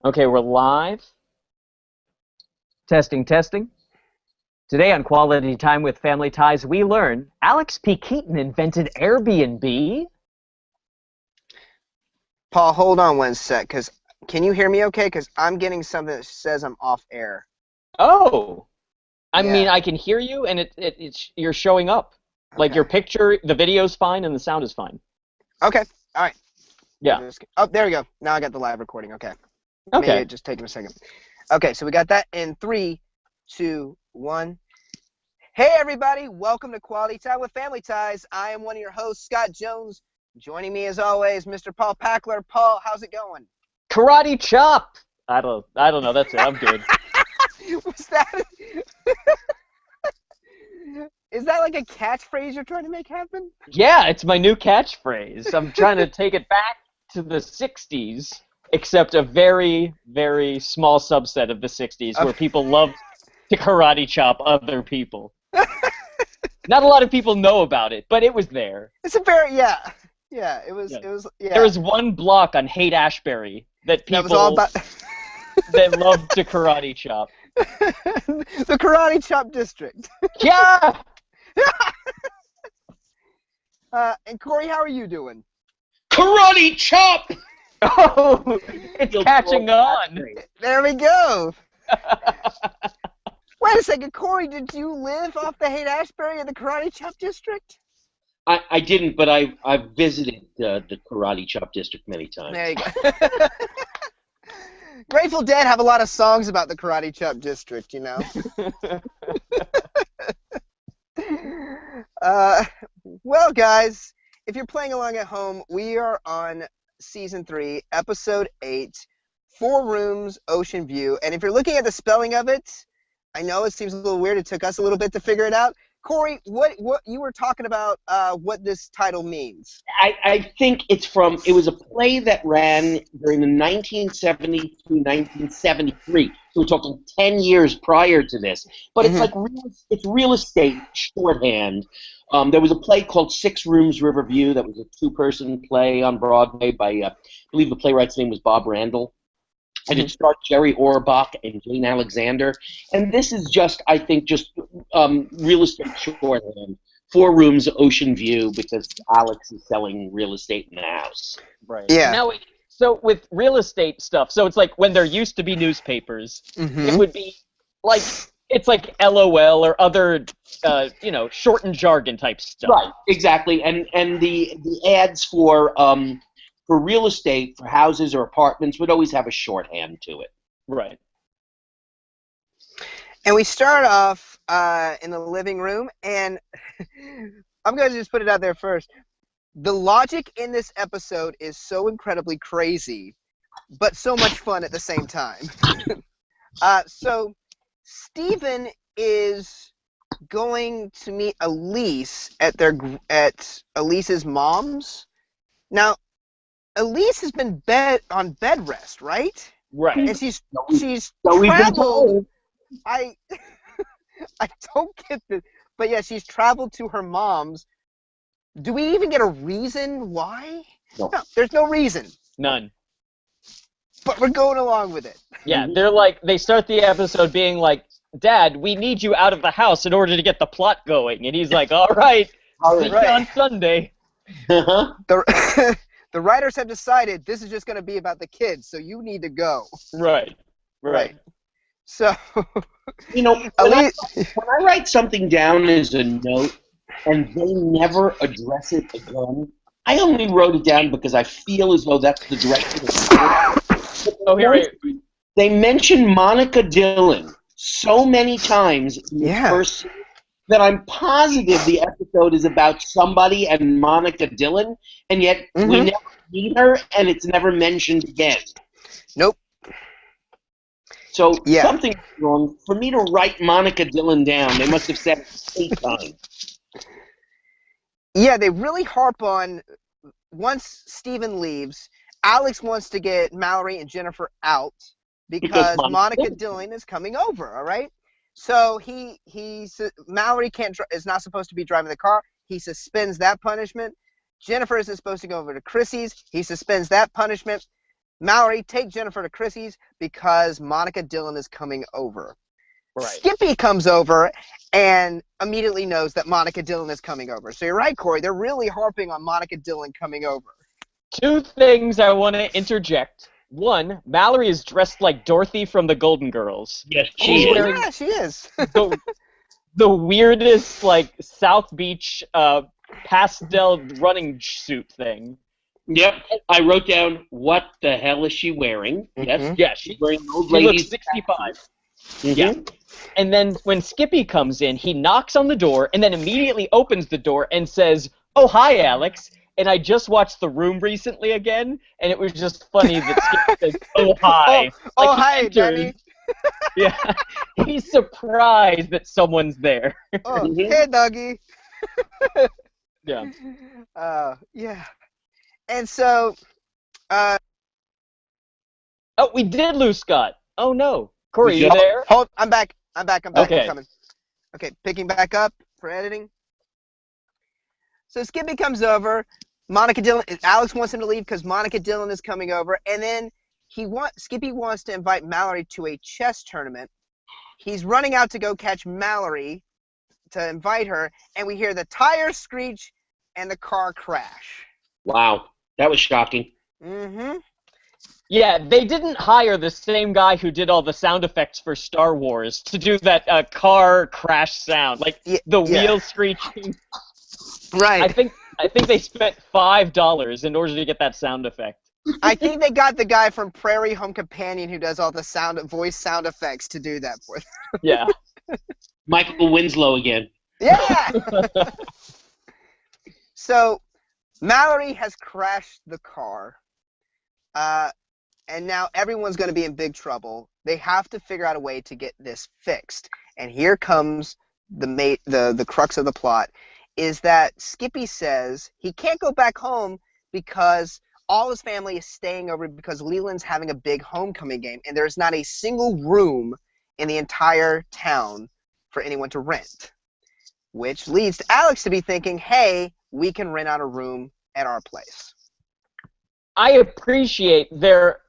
Okay, we're live. Testing, testing. Today on Quality Time with Family Ties, we learn Alex P. Keaton invented Airbnb. Paul, hold on one sec, because can you hear me okay? Because I'm getting something that says I'm off air. Oh, I mean, Yeah, I can hear you, and you're showing up. Like your okay. picture, the video's fine, and the sound is fine. Okay, all right. Yeah. Oh, there we go. Now I got the live recording. Okay. Maybe Okay. it just take a second. Okay, so we got that in 3, 2, 1. Hey, everybody. Welcome to Quality Time with Family Ties. I am one of your hosts, Scott Jones. Joining me, as always, Mr. Paul Packler. Paul, how's it going? Karate chop. I don't know. That's it. I'm good. Was that... Is that like a catchphrase you're trying to make happen? Yeah, it's my new catchphrase. I'm trying to take it back to the '60s, except a very, very small subset of the '60s where people loved to karate chop other people. Not a lot of people know about it, but it was there. It's a very, yeah, Yeah. There yeah. was one block on Haight-Ashbury that That was all people about that loved to karate chop. the Karate Chop District. Yeah! And Corey, how are you doing? Karate chop! Oh, it's catching on. There we go. Wait a second, Corey, did you live off the Haight-Ashbury in the Karate Chop District? I didn't, but I've visited the Karate Chop District many times. There you go. Grateful Dead have a lot of songs about the Karate Chop District, you know. Well, guys, if you're playing along at home, we are on Season 3, Episode 8, 4 Rooms, Ocean View. And if you're looking at the spelling of it, I know it seems a little weird. It took us a little bit to figure it out. Corey, what you were talking about what this title means. I think it was a play that ran during the 1970 to 1973. So we're talking 10 years prior to this. But it's like it's real estate shorthand. There was a play called 6 Rooms, Riverview that was a 2-person play on Broadway by, I believe the playwright's name was Bob Randall. And it starred Jerry Orbach and Jane Alexander. And this is just, I think, just real estate shorthand. 4 rooms, ocean view, because Alex is selling real estate in the house. Right. Yeah. Now, so with real estate stuff, so it's like when there used to be newspapers, it would be like, it's like LOL or other, shortened jargon type stuff. Right, exactly. And the ads for real estate, for houses or apartments, would always have a shorthand to it. Right. And we start off in the living room, and I'm going to just put it out there first. The logic in this episode is so incredibly crazy, but so much fun at the same time. So Stephen is going to meet Elise at Elise's mom's. Now, Elise has been on bed rest, right? Right. And she's So we've been traveled. told. I don't get this, but yeah, she's traveled to her mom's. Do we even get a reason why? No. No, there's no reason. None. But we're going along with it. Yeah, they start the episode being like, Dad, we need you out of the house in order to get the plot going. And he's like, all right, see you on Sunday. Uh-huh. The writers have decided this is just going to be about the kids, so you need to go. Right. So, when I write something down as a note and they never address it again, I only wrote it down because I feel as though that's the direction of it. They mention Monica Dillon so many times in the first scene that I'm positive the episode is about somebody and Monica Dillon, and yet we never meet her and it's never mentioned again. Nope. So something's wrong. For me to write Monica Dillon down, they must have said it 8 times. Yeah, they really harp on, once Stephen leaves, Alex wants to get Mallory and Jennifer out because Monica Dillon is coming over, all right? So Mallory is not supposed to be driving the car. He suspends that punishment. Jennifer isn't supposed to go over to Chrissy's. He suspends that punishment. Mallory, take Jennifer to Chrissy's because Monica Dillon is coming over. Right. Skippy comes over and immediately knows that Monica Dillon is coming over. So you're right, Corey. They're really harping on Monica Dillon coming over. 2 things I want to interject. One, Mallory is dressed like Dorothy from the Golden Girls. Yes, She's she is. wearing Yeah, she is. the weirdest, like, South Beach pastel running suit thing. Yep. I wrote down, what the hell is she wearing? Yes. Yeah, She's wearing an old she looks lady's 65. Yeah. And then when Skippy comes in, he knocks on the door and then immediately opens the door and says, "Oh, hi, Alex." And I just watched The Room recently again, and it was just funny that Skippy says, "Oh, hi." Oh, he hi, enters- Danny. Yeah, he's surprised that someone's there. Oh, Mhm. hey, doggy. Yeah. Yeah. And so, Oh, we did lose Scott. Oh no, Corey, We you just- there? hold. I'm back. Okay. I'm coming. Okay, picking back up for editing. So Skippy comes over. Monica Dillon. Alex wants him to leave because Monica Dillon is coming over, and then Skippy wants to invite Mallory to a chess tournament. He's running out to go catch Mallory to invite her, and we hear the tires screech and the car crash. Wow. That was shocking. Mm-hmm. Yeah, they didn't hire the same guy who did all the sound effects for Star Wars to do that car crash sound, like the wheels screeching. Right. I think they spent $5 in order to get that sound effect. I think they got the guy from Prairie Home Companion who does all the voice sound effects to do that for them. Yeah. Michael Winslow again. Yeah. So Mallory has crashed the car, and now everyone's going to be in big trouble. They have to figure out a way to get this fixed. And here comes the crux of the plot, is that Skippy says he can't go back home because all his family is staying over because Leland's having a big homecoming game, and there's not a single room in the entire town for anyone to rent. Which leads to Alex to be thinking, hey, we can rent out a room at our place. I appreciate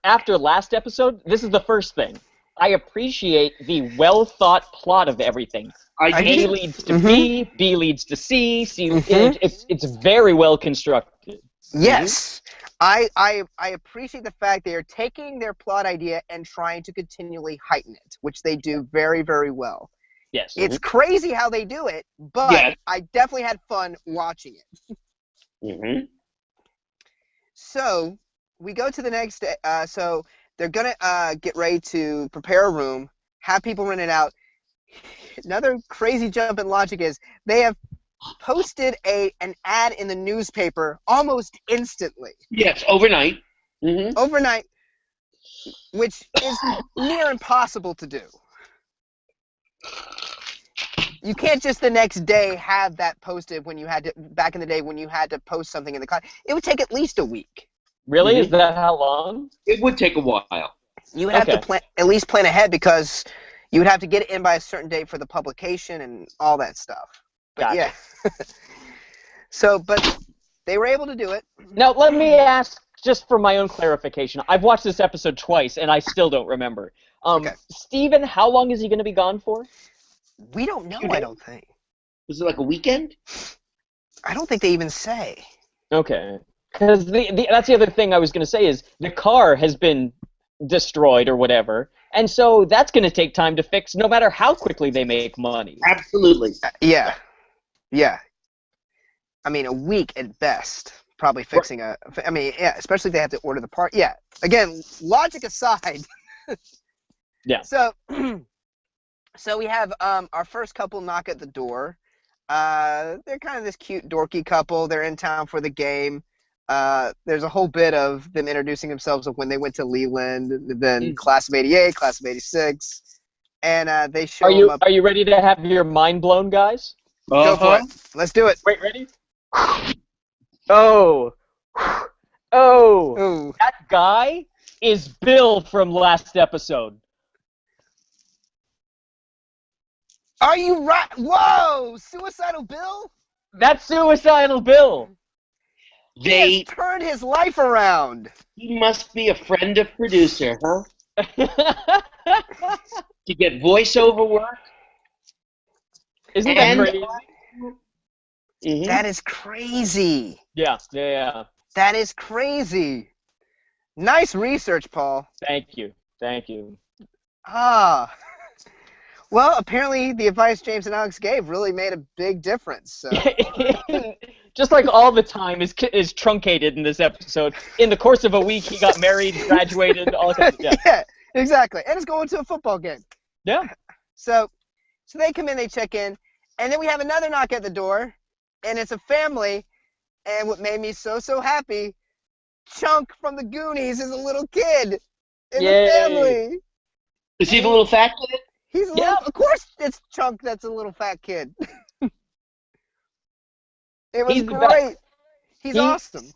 after last episode, this is the first thing. I appreciate the well-thought plot of everything. A leads to B, B leads to C, it's very well constructed. Yes. I appreciate the fact they are taking their plot idea and trying to continually heighten it, which they do very, very well. Yes. It's crazy how they do it, but I definitely had fun watching it. Mm-hmm. So we go to the next day. So they're going to get ready to prepare a room, have people rent it out. Another crazy jump in logic is they have posted an ad in the newspaper almost instantly. Yes, overnight. Mm-hmm. Overnight, which is near impossible to do. You can't just the next day have that posted when you had to, back in the day when you had to post something in the class. It would take at least a week. Really? Mhm. Is that how long? It would take a while. You would have to at least plan ahead because you would have to get it in by a certain date for the publication and all that stuff. But Gotcha. yeah. But they were able to do it. Now, let me ask, just for my own clarification. I've watched this episode twice, and I still don't remember. Okay. Steven, how long is he going to be gone for? We don't know, I don't think. Was it like a weekend? I don't think they even say. Okay. Because that's the other thing I was going to say is the car has been destroyed or whatever, and so that's going to take time to fix no matter how quickly they make money. Absolutely. Yeah. I mean, a week at best, probably fixing especially if they have to order the part. Yeah. Again, logic aside. Yeah. So we have our first couple knock at the door. They're kind of this cute, dorky couple. They're in town for the game. There's a whole bit of them introducing themselves of when they went to Leland, then class of '88, class of '86, and they show them up. Are you ready to have your mind blown, guys? Go for it. Let's do it. Wait, ready? Oh, Ooh. that guy is Bill from last episode. Are you right? Whoa! Suicidal Bill? That's Suicidal Bill. He has turned his life around. He must be a friend of producer, huh? To get voiceover work. Isn't that crazy? Mm-hmm. That is crazy. Yeah. That is crazy. Nice research, Paul. Thank you. Ah. Well, apparently the advice James and Alex gave really made a big difference. So. Just like all the time is truncated in this episode. In the course of a week, he got married, graduated, all kinds of, yeah, exactly. And it's going to a football game. Yeah. So they come in, they check in, and then we have another knock at the door, and it's a family. And what made me so happy, Chunk from the Goonies is a little kid in the family. Is he the little fat kid? He's a little. Of course, it's Chunk that's a little fat kid. It was great. He's awesome.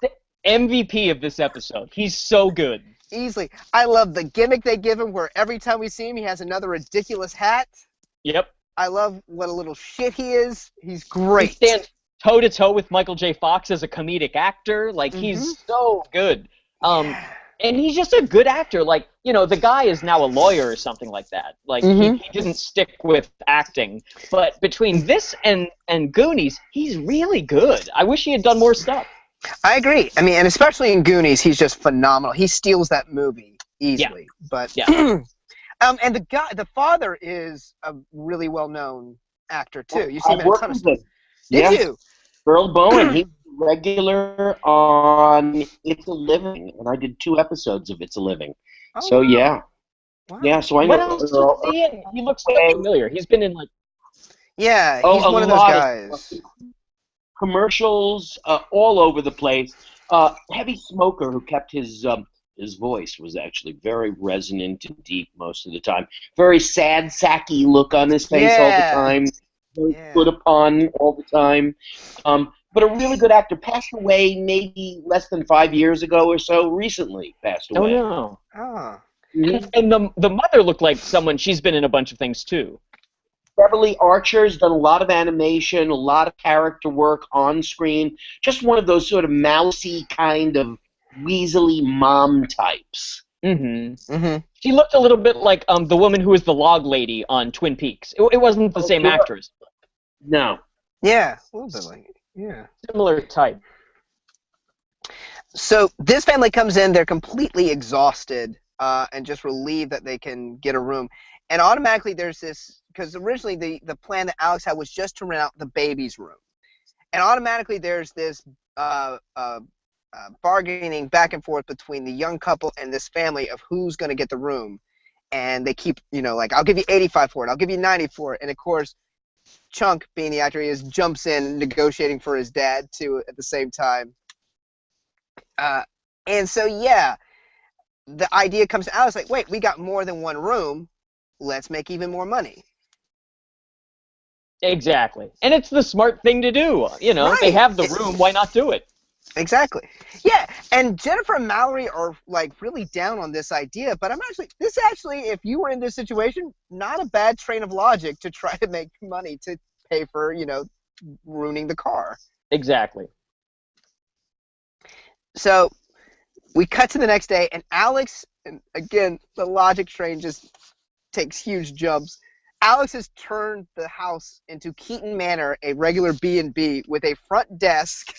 MVP of this episode. He's so good. Easily. I love the gimmick they give him where every time we see him, he has another ridiculous hat. Yep. I love what a little shit he is. He's great. He stands toe-to-toe with Michael J. Fox as a comedic actor. Like, he's so good. And he's just a good actor. Like, the guy is now a lawyer or something like that. Like, he didn't stick with acting. But between this and Goonies, he's really good. I wish he had done more stuff. I agree. I mean, and especially in Goonies, he's just phenomenal. He steals that movie easily. Yeah. But and the father is a really well-known actor too. You see him in a ton of stuff. Did you? Earl Bowen. He's regular on It's a Living, and I did 2 episodes of It's a Living. Oh, so wow. yeah. Wow. Yeah. So I know. What else is he in? He looks so familiar. He's been in like. Yeah, he's one of those guys. Commercials all over the place. Heavy smoker who kept his voice was actually very resonant and deep most of the time. Very sad, sacky look on his face all the time. Very put upon all the time. But a really good actor. Passed away maybe less than 5 years ago or so. Recently passed away. Oh no. Oh. And the mother looked like someone. She's been in a bunch of things too. Beverly Archer's done a lot of animation, a lot of character work on screen. Just one of those sort of mousy kind of weaselly mom types. She looked a little bit like the woman who was the log lady on Twin Peaks. It wasn't the same actress. No. Yeah, a little bit like it. Yeah. Similar type. So this family comes in, they're completely exhausted and just relieved that they can get a room. And automatically there's this, because originally the plan that Alex had was just to rent out the baby's room. And automatically there's this bargaining back and forth between the young couple and this family of who's going to get the room. And they keep, like, I'll give you 85 for it, I'll give you 90 for it. And of course, Chunk, being the actor he is, jumps in negotiating for his dad too at the same time. And so, yeah, the idea comes to Alex like, wait, we got more than one room. Let's make even more money. Exactly. And it's the smart thing to do. Right. They have the room. Why not do it? Exactly. Yeah, and Jennifer and Mallory are, like, really down on this idea, but this actually, if you were in this situation, not a bad train of logic to try to make money to pay for, ruining the car. Exactly. So we cut to the next day, and Alex, and again, the logic train just takes huge jumps. Alex has turned the house into Keaton Manor, a regular B&B with a front desk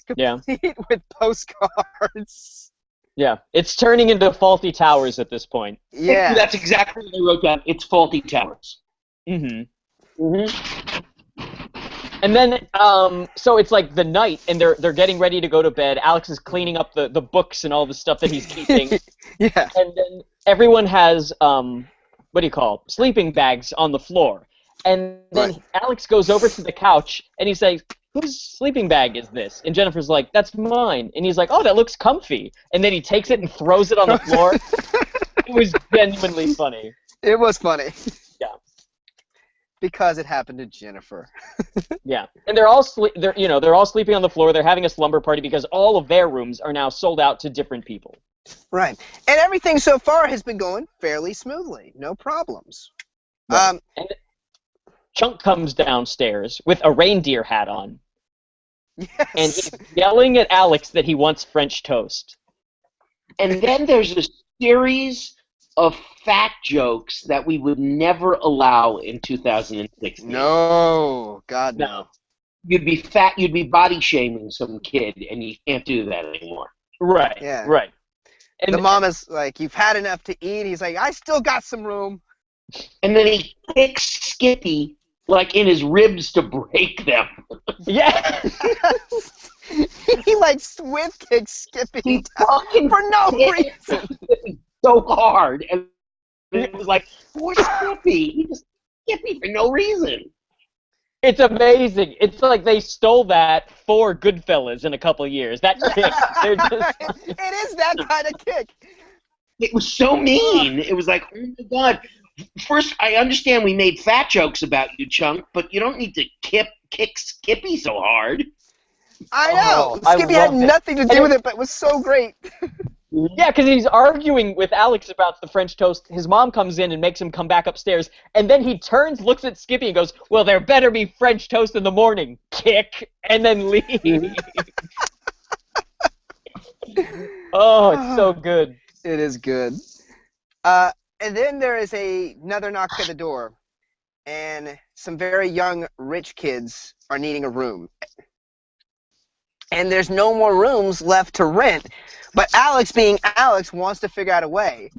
complete with postcards. Yeah, it's turning into Faulty Towers at this point. Yeah. That's exactly what I wrote down. It's Faulty Towers. And then, so it's like the night, and they're getting ready to go to bed. Alex is cleaning up the books and all the stuff that he's keeping. Yeah. And then everyone has, what do you call, sleeping bags on the floor. And then Alex goes over to the couch, and he says, whose sleeping bag is this? And Jennifer's like, that's mine. And he's like, oh, that looks comfy. And then he takes it and throws it on the floor. It was genuinely funny. It was funny. Yeah. Because it happened to Jennifer. Yeah. And they're all they're all sleeping on the floor. They're having a slumber party because all of their rooms are now sold out to different people. Right. And everything so far has been going fairly smoothly. No problems. Right. And, Chunk comes downstairs with a reindeer hat on. and Yes. he's yelling at Alex that he wants French toast. And then there's a series of fat jokes that we would never allow in 2016. No. God, No. no. You'd be fat, you'd be body shaming some kid, and you can't do that anymore. Right, Yeah. right. The And mom is like, you've had enough to eat. He's like, I still got some room. And then he kicks Skippy like in his ribs to break them. yeah, He like swift kicks Skippy He down fucking for no hit reason. Skippy so hard, and it was like, poor Skippy. He just Skippy for no reason. it's amazing. It's like they stole that for Goodfellas in a couple of years. That kick, they're just It is that kind of kick. It was so mean. It was like, oh my god. First, I understand we made fat jokes about you, Chunk, but you don't need to kick Skippy so hard. I know. Oh, I Skippy had loved it. nothing to do with it, but it was so great. Yeah, because he's arguing with Alex about the French toast. His mom comes in and makes him come back upstairs, and then he turns, looks at Skippy, and goes, "Well, there better be French toast in the morning." Kick, and then leave. Oh, it's so good. It is good. And then there is another knock at the door, and some very young, rich kids are needing a room. And there's no more rooms left to rent, but Alex, being Alex, wants to figure out a way.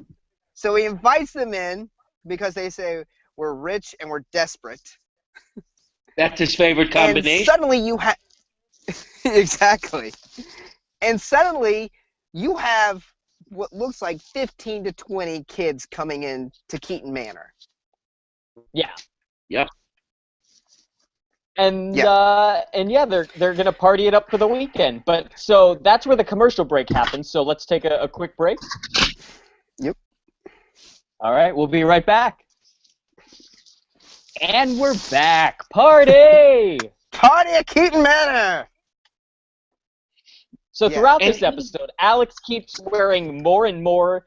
So he invites them in because they say, we're rich and we're desperate. That's his favorite combination. And suddenly you have... Exactly. And suddenly you have what looks like 15 to 20 kids coming in to Keaton Manor. Yeah. Yep. And yeah, they're gonna party it up for the weekend. But so that's where the commercial break happens. So let's take a quick break. Yep. All right, we'll be right back. And we're back. Party! Party at Keaton Manor! So Yeah, throughout and- this episode, Alex keeps wearing more and more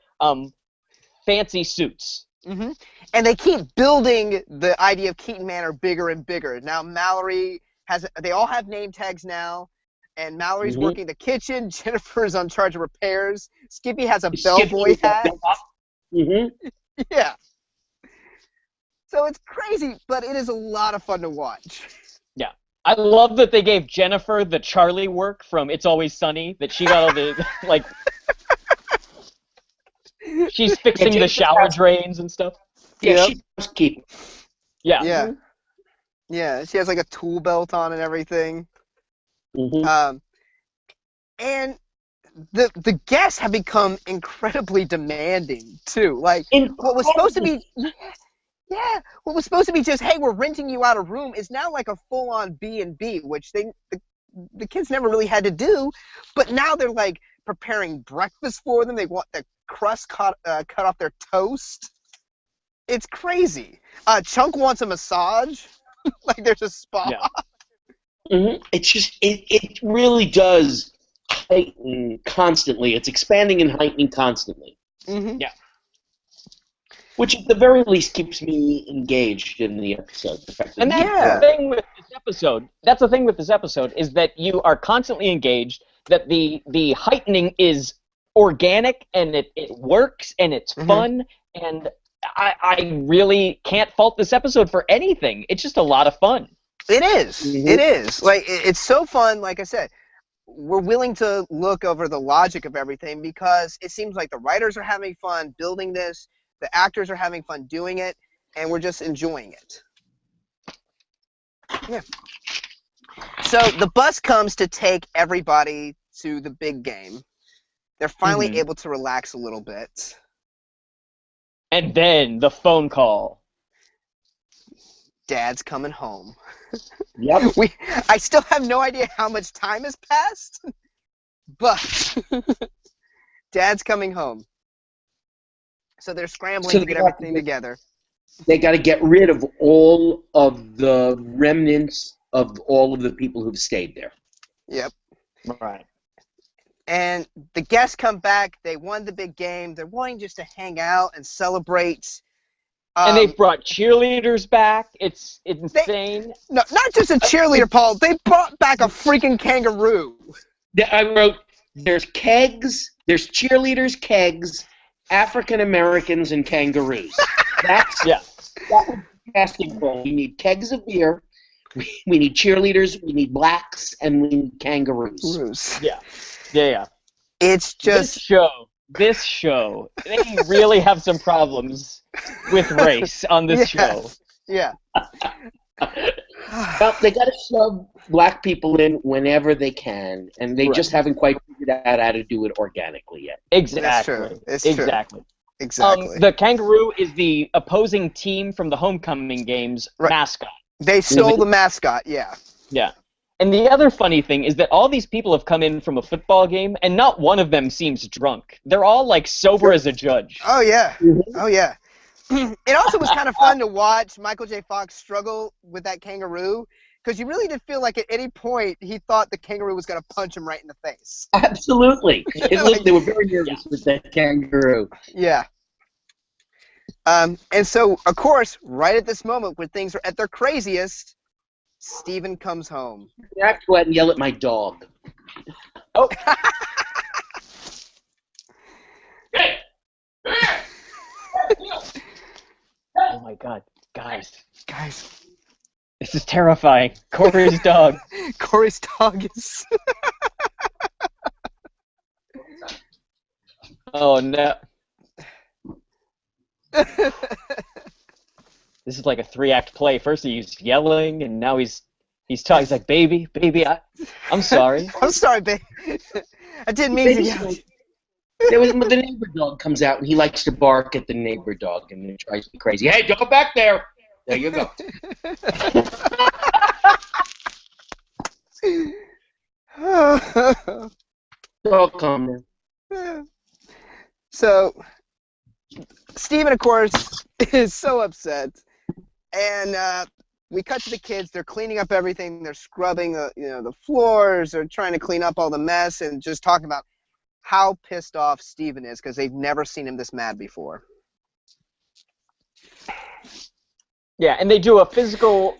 fancy suits. Mm-hmm. And they keep building the idea of Keaton Manor bigger and bigger. Now Mallory they all have name tags now, and Mallory's working the kitchen. Jennifer's on charge of repairs. Skippy has a bellboy hat. Mm-hmm. Yeah. So it's crazy, but it is a lot of fun to watch. Yeah. I love that they gave Jennifer the Charlie work from It's Always Sunny, that she got all the, like, she's fixing the shower drains and stuff. Yeah, Yep. she does keep. Yeah. Yeah. Yeah, she has like a tool belt on and everything. Mm-hmm. And the guests have become incredibly demanding too. Like what was supposed to be what was supposed to be just, hey, we're renting you out a room is now like a full-on B&B, which the kids never really had to do, but now they're like preparing breakfast for them. They want the crust cut off their toast. It's crazy. Chunk wants a massage. Like there's a spa. Yeah. Mm-hmm. It's just it really does heighten constantly. It's expanding and heightening constantly. Mm-hmm. Yeah. Which at the very least keeps me engaged in the episode. And that's the thing with this episode. That's the thing with this episode is that you are constantly engaged. That the heightening is organic and it works and it's fun, and I really can't fault this episode for anything. It's just a lot of fun. It is. It is. Like it's so fun. Like I said, we're willing to look over the logic of everything because it seems like the writers are having fun building this. The actors are having fun doing it, and we're just enjoying it. Yeah. So the bus comes to take everybody to the big game. They're finally able to relax a little bit. And then the phone call. Dad's coming home. Yep. I still have no idea how much time has passed, but Dad's coming home. So they're scrambling to get everything together. They got to get rid of all of the remnants of all of the people who've stayed there. Yep. Right. And the guests come back. They won the big game. They're wanting just to hang out and celebrate. And they've brought cheerleaders back. It's insane. No, not just a cheerleader, Paul. They brought back a freaking kangaroo. I wrote, there's kegs, there's cheerleaders, kegs, African Americans, and kangaroos. That's That's the casting call. We need kegs of beer, we need cheerleaders, we need blacks, and we need kangaroos. Yeah. It's just this show. They really have some problems with race on this show. Yeah. Well, they got to shove black people in whenever they can, and they just haven't quite figured out how to do it organically yet. Exactly. That's true. It's exactly. True. Exactly. The kangaroo is the opposing team from the homecoming games mascot. They stole the mascot, yeah. Yeah. And the other funny thing is that all these people have come in from a football game, and not one of them seems drunk. They're all, like, sober as a judge. Oh, yeah. Oh, yeah. It also was kind of fun to watch Michael J. Fox struggle with that kangaroo, because you really did feel like at any point he thought the kangaroo was going to punch him right in the face. Absolutely. They were very nervous with that kangaroo. Yeah. And so, of course, right at this moment when things are at their craziest, Steven comes home. I have to go out and yell at my dog. Oh. Hey! Oh my God, guys, this is terrifying. Corey's dog. Corey's dog is. Oh no. This is like a 3-act play. First he's yelling, and now he's talking. He's like, baby, I'm sorry. I'm sorry, babe. I didn't mean to yell. The neighbor dog comes out, and he likes to bark at the neighbor dog, and it drives me crazy. Hey, don't go back there! There you go. Dog come in. So, Steven, of course, is so upset, and we cut to the kids. They're cleaning up everything. They're scrubbing, the floors. They're trying to clean up all the mess, and just talking about how pissed off Steven is because they've never seen him this mad before. Yeah, and they do a physical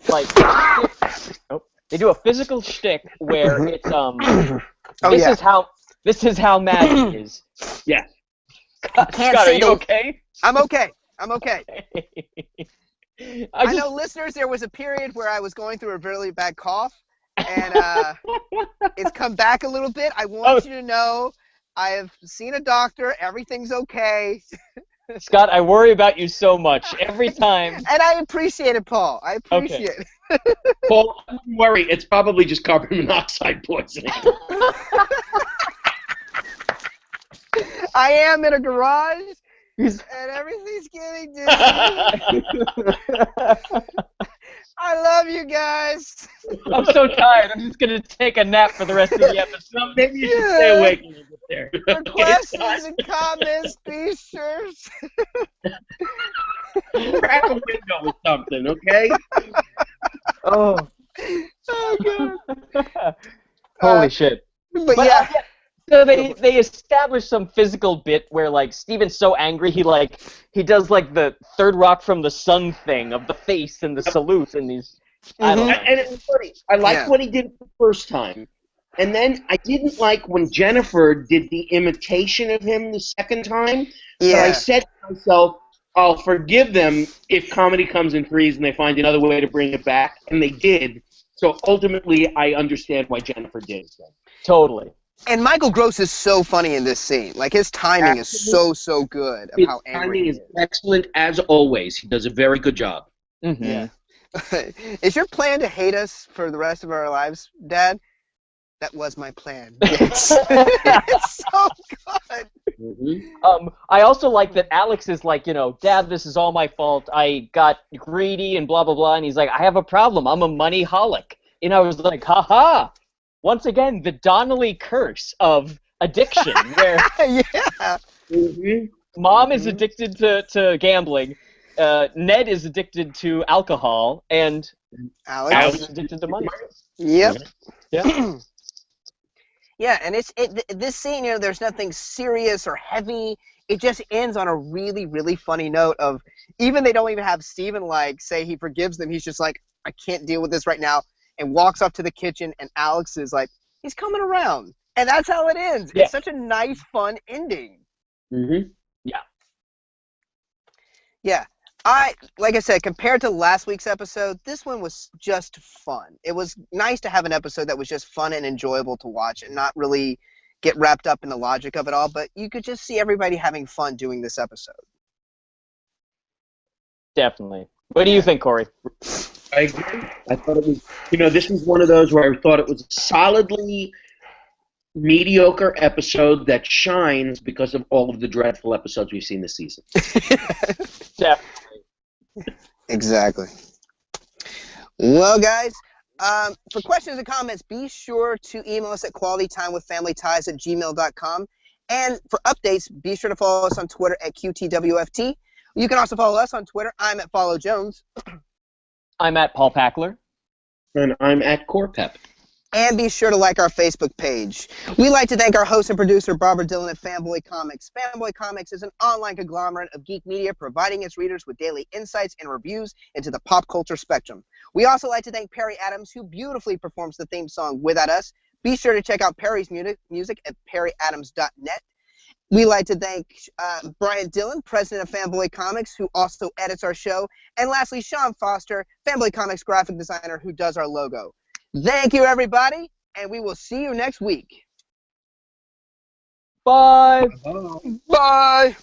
they do a physical shtick where it's this is how mad he is. Yeah. Scott, are you okay? I'm okay. I know, know, listeners, there was a period where I was going through a really bad cough, and it's come back a little bit. I want you to know I have seen a doctor. Everything's okay. Scott, I worry about you so much every time. And I appreciate it, Paul. I appreciate it. Paul, don't worry. It's probably just carbon monoxide poisoning. I am in a garage, and everything's getting dizzy. I love you guys. I'm so tired. I'm just going to take a nap for the rest of the episode. Maybe you should stay awake a little bit there. For questions and comments, be sure. Crack a window or something, okay? Oh God. Holy shit. But yeah. So they establish some physical bit where, like, Steven's so angry he does like the Third Rock from the Sun thing of the face and the salute and these. I don't know. And it's funny. I liked what he did the first time, and then I didn't like when Jennifer did the imitation of him the second time. Yeah. So I said to myself, I'll forgive them if comedy comes in threes and they find another way to bring it back, and they did. So ultimately, I understand why Jennifer did it. Totally. And Michael Gross is so funny in this scene. Like, his timing is so good of how angry he is. His timing is excellent, as always. He does a very good job. Mm-hmm. Yeah. Is your plan to hate us for the rest of our lives, Dad? That was my plan. Yes. It's so good. Mm-hmm. I also like that Alex is like, Dad, this is all my fault. I got greedy and blah, blah, blah. And he's like, I have a problem. I'm a money-holic. And I was like, ha-ha. Once again, the Donnelly curse of addiction, where Mom is addicted to gambling, Ned is addicted to alcohol, and Alex is addicted to money. Yep. Yeah. Yeah, and this scene, there's nothing serious or heavy. it just ends on a really, really funny note of even they don't even have Steven like say he forgives them. He's just like, I can't deal with this right now, and walks up to the kitchen, and Alex is like, he's coming around. And that's how it ends. Yeah. It's such a nice, fun ending. Mm-hmm. Yeah. Yeah. Like I said, compared to last week's episode, this one was just fun. It was nice to have an episode that was just fun and enjoyable to watch and not really get wrapped up in the logic of it all, but you could just see everybody having fun doing this episode. Definitely. What do you think, Corey? I agree. I thought it was, this was one of those where I thought it was a solidly mediocre episode that shines because of all of the dreadful episodes we've seen this season. Definitely. Exactly. Well, guys, for questions and comments, be sure to email us at qualitytimewithfamilyties@gmail.com. And for updates, be sure to follow us on Twitter at QTWFT. You can also follow us on Twitter. I'm at Follow Jones. I'm at Paul Packler. And I'm at Corpep. And be sure to like our Facebook page. We'd like to thank our host and producer, Barbara Dillon at Fanboy Comics. Fanboy Comics is an online conglomerate of geek media providing its readers with daily insights and reviews into the pop culture spectrum. We also like to thank Perry Adams, who beautifully performs the theme song Without Us. Be sure to check out Perry's music at perryadams.net. We'd like to thank Brian Dillon, president of Fanboy Comics, who also edits our show. And lastly, Sean Foster, Fanboy Comics graphic designer, who does our logo. Thank you, everybody, and we will see you next week. Bye. Bye. Bye.